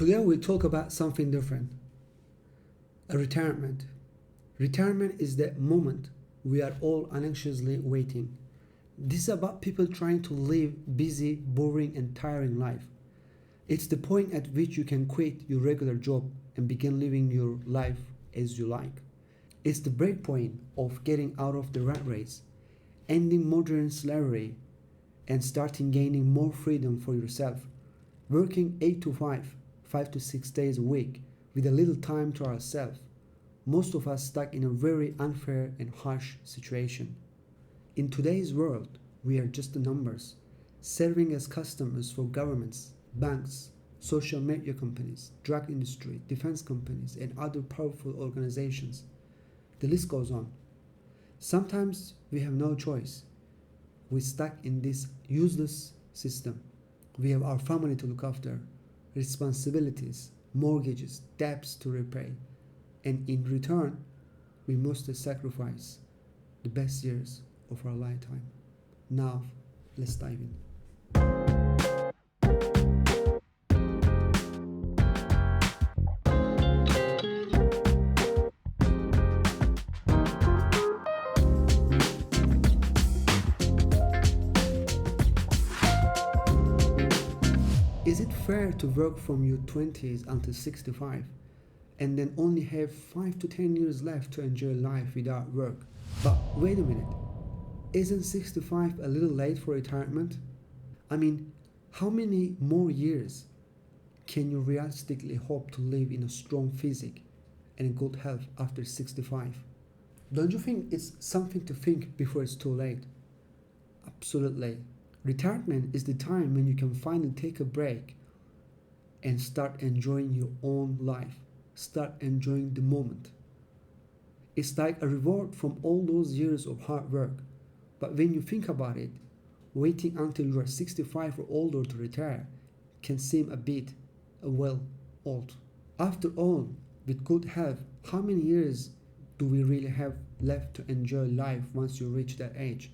Today we'll talk about something different. A retirement. Retirement is that moment we are all anxiously waiting. This is about people trying to live busy, boring and tiring life. It's the point at which you can quit your regular job and begin living your life as you like. It's the break point of getting out of the rat race, ending modern slavery and starting gaining more freedom for yourself. Working 8 to 5, 5 to 6 days a week with a little time to ourselves. Most of us stuck in a very unfair and harsh situation. In today's world, we are just the numbers, serving as customers for governments, banks, social media companies, drug industry, defense companies, and other powerful organizations. The list goes on. Sometimes we have no choice. We're stuck in this useless system. We have our family to look after, responsibilities, mortgages, debts to repay, and in return, we must sacrifice the best years of our lifetime. Now, let's dive in. Is it fair to work from your 20s until 65 and then only have 5 to 10 years left to enjoy life without work? But wait a minute, isn't 65 a little late for retirement? I mean, how many more years can you realistically hope to live in a strong physique and good health after 65? Don't you think it's something to think before it's too late? Absolutely. Retirement is the time when you can finally take a break and start enjoying your own life. Start enjoying the moment. It's like a reward from all those years of hard work. But when you think about it, waiting until you are 65 or older to retire can seem a bit, old. After all, with good health, how many years do we really have left to enjoy life once you reach that age?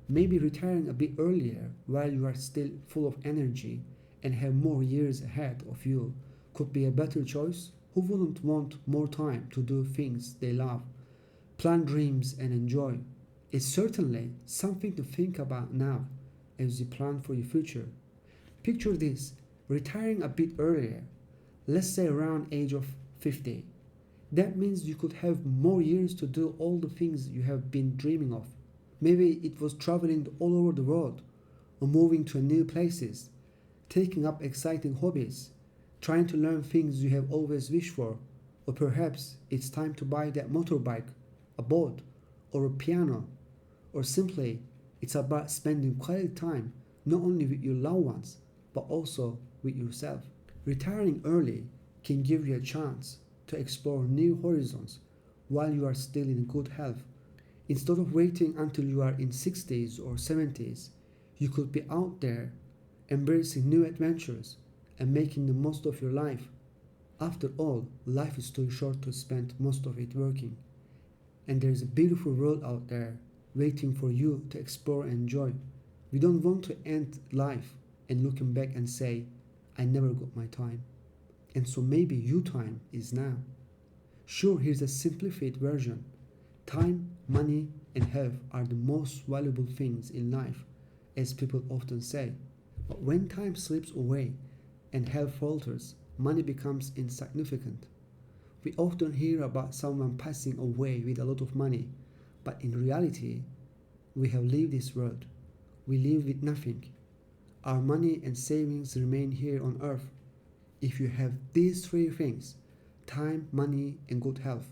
Maybe retiring a bit earlier while you are still full of energy and have more years ahead of you could be a better choice. Who wouldn't want more time to do things they love, plan dreams and enjoy? It's certainly something to think about now as you plan for your future. Picture this, retiring a bit earlier, let's say around age of 50. That means you could have more years to do all the things you have been dreaming of. Maybe it was traveling all over the world, or moving to new places, taking up exciting hobbies, trying to learn things you have always wished for, or perhaps it's time to buy that motorbike, a boat, or a piano, or simply it's about spending quality time not only with your loved ones, but also with yourself. Retiring early can give you a chance to explore new horizons while you are still in good health. Instead of waiting until you are in 60s or 70s, you could be out there embracing new adventures and making the most of your life. After all, life is too short to spend most of it working. And there is a beautiful world out there waiting for you to explore and enjoy. We don't want to end life and looking back and say, I never got my time. And so maybe your time is now. Sure, here's a simplified version. Time, money, and health are the most valuable things in life, as people often say. But when time slips away and health falters, money becomes insignificant. We often hear about someone passing away with a lot of money, but in reality, we have left this world. We live with nothing. Our money and savings remain here on earth. If you have these three things, time, money, and good health,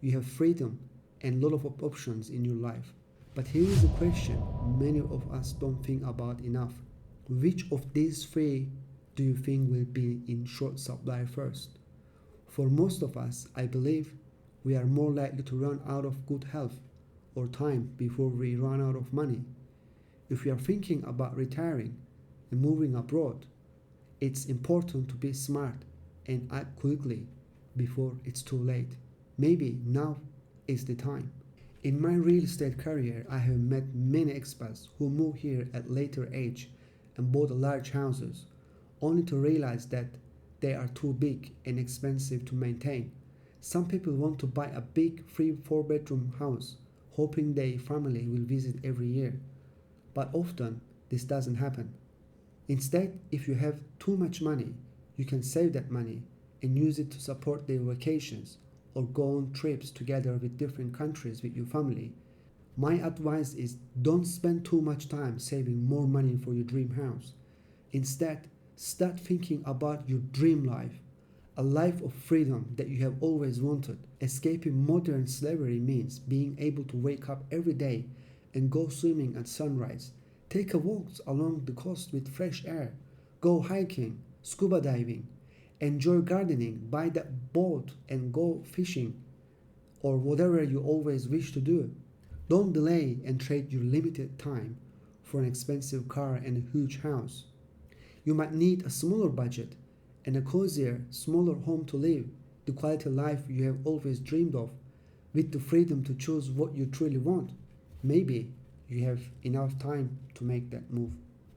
you have freedom and a lot of options in your life. But here is a question many of us don't think about enough. Which of these three do you think will be in short supply first? For most of us, I believe we are more likely to run out of good health or time before we run out of money. If we are thinking about retiring and moving abroad, it's important to be smart and act quickly before it's too late. Maybe now is the time. In my real estate career, I have met many expats who moved here at later age and bought large houses, only to realize that they are too big and expensive to maintain. Some people want to buy a big 3 4 bedroom house, hoping their family will visit every year. But often, this doesn't happen. Instead, if you have too much money, you can save that money and use it to support their vacations or go on trips together with different countries with your family. My advice is don't spend too much time saving more money for your dream house. Instead, start thinking about your dream life, a life of freedom that you have always wanted. Escaping modern slavery means being able to wake up every day and go swimming at sunrise, take a walk along the coast with fresh air, go hiking, scuba diving, enjoy gardening, buy that boat and go fishing, or whatever you always wish to do. Don't delay and trade your limited time for an expensive car and a huge house. You might need a smaller budget and a cozier, smaller home to live, the quality of life you have always dreamed of, with the freedom to choose what you truly want. Maybe you have enough time to make that move.